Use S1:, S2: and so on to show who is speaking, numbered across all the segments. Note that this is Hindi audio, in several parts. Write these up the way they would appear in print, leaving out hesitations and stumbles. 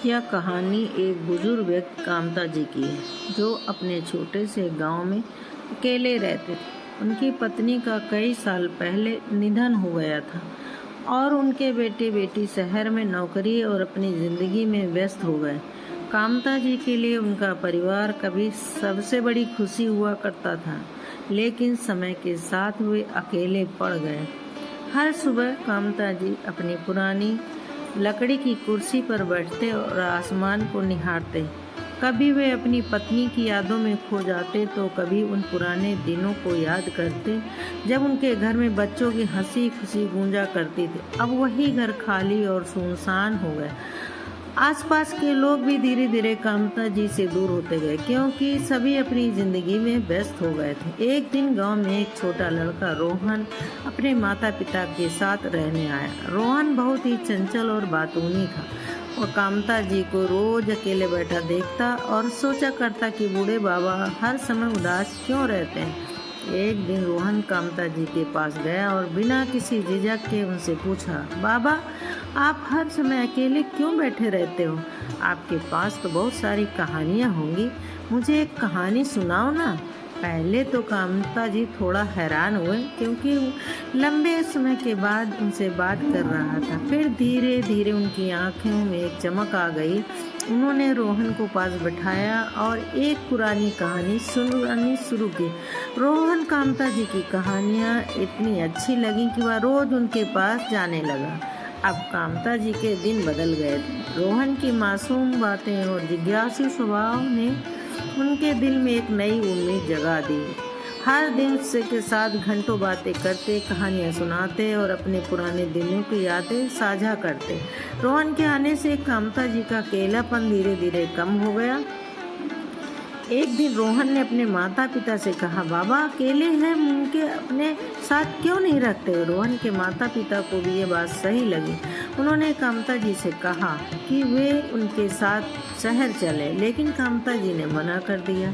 S1: यह कहानी एक बुजुर्ग व्यक्ति कामता जी की है, जो अपने छोटे से गांव में अकेले रहते थे। उनकी पत्नी का कई साल पहले निधन हो गया था और उनके बेटे बेटी शहर में नौकरी और अपनी जिंदगी में व्यस्त हो गए। कामता जी के लिए उनका परिवार कभी सबसे बड़ी खुशी हुआ करता था, लेकिन समय के साथ वे अकेले पड़ गए। हर सुबह कामता जी अपनी पुरानी लकड़ी की कुर्सी पर बैठते और आसमान को निहारते। कभी वे अपनी पत्नी की यादों में खो जाते तो कभी उन पुराने दिनों को याद करते जब उनके घर में बच्चों की हंसी खुशी गूंजा करती थी। अब वही घर खाली और सुनसान हो गया। आसपास के लोग भी धीरे धीरे कामता जी से दूर होते गए, क्योंकि सभी अपनी जिंदगी में व्यस्त हो गए थे। एक दिन गांव में एक छोटा लड़का रोहन अपने माता पिता के साथ रहने आया। रोहन बहुत ही चंचल और बातूनी था। वह कामता जी को रोज अकेले बैठा देखता और सोचा करता कि बूढ़े बाबा हर समय उदास क्यों रहते हैं। एक दिन रोहन कामता जी के पास गया और बिना किसी झिझक के उनसे पूछा, बाबा, आप हर समय अकेले क्यों बैठे रहते हो? आपके पास तो बहुत सारी कहानियाँ होंगी, मुझे एक कहानी सुनाओ ना। पहले तो कामता जी थोड़ा हैरान हुए, क्योंकि लंबे समय के बाद उनसे बात कर रहा था। फिर धीरे धीरे उनकी आंखों में एक चमक आ गई। उन्होंने रोहन को पास बैठाया और एक पुरानी कहानी सुनानी शुरू की। रोहन कामता जी की कहानियाँ इतनी अच्छी लगी कि वह रोज उनके पास जाने लगा। अब कामता जी के दिन बदल गए थे। रोहन की मासूम बातें और जिज्ञासु स्वभाव ने उनके दिल में एक नई उम्मीद जगा दी। हर दिन से के साथ घंटों बातें करते, कहानियाँ सुनाते और अपने पुराने दिनों की यादें साझा करते। रोहन के आने से कामता जी का अकेलापन धीरे धीरे कम हो गया। एक दिन रोहन ने अपने माता पिता से कहा, बाबा अकेले हैं, उनके अपने साथ क्यों नहीं रखते? रोहन के माता पिता को भी ये बात सही लगी। उन्होंने कामता जी से कहा कि वे उनके साथ शहर चले, लेकिन कामता जी ने मना कर दिया।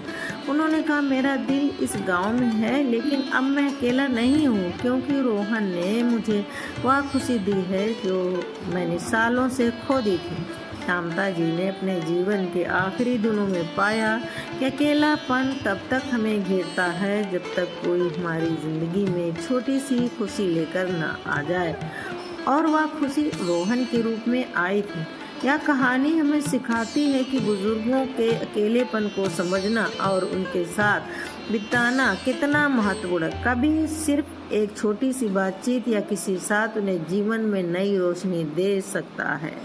S1: उन्होंने कहा, मेरा दिल इस गांव में है, लेकिन अब मैं अकेला नहीं हूँ, क्योंकि रोहन ने मुझे वह खुशी दी है जो मैंने सालों से खो दी थी। कामता जी ने अपने जीवन के आखिरी दिनों में पाया कि अकेलापन तब तक हमें घेरता है जब तक कोई हमारी ज़िंदगी में एक छोटी सी खुशी लेकर न आ जाए, और वह खुशी रोहन के रूप में आई थी। यह कहानी हमें सिखाती है कि बुजुर्गों के अकेलेपन को समझना और उनके साथ बिताना कितना महत्वपूर्ण है। कभी सिर्फ एक छोटी सी बातचीत या किसी साथ उन्हें जीवन में नई रोशनी दे सकता है।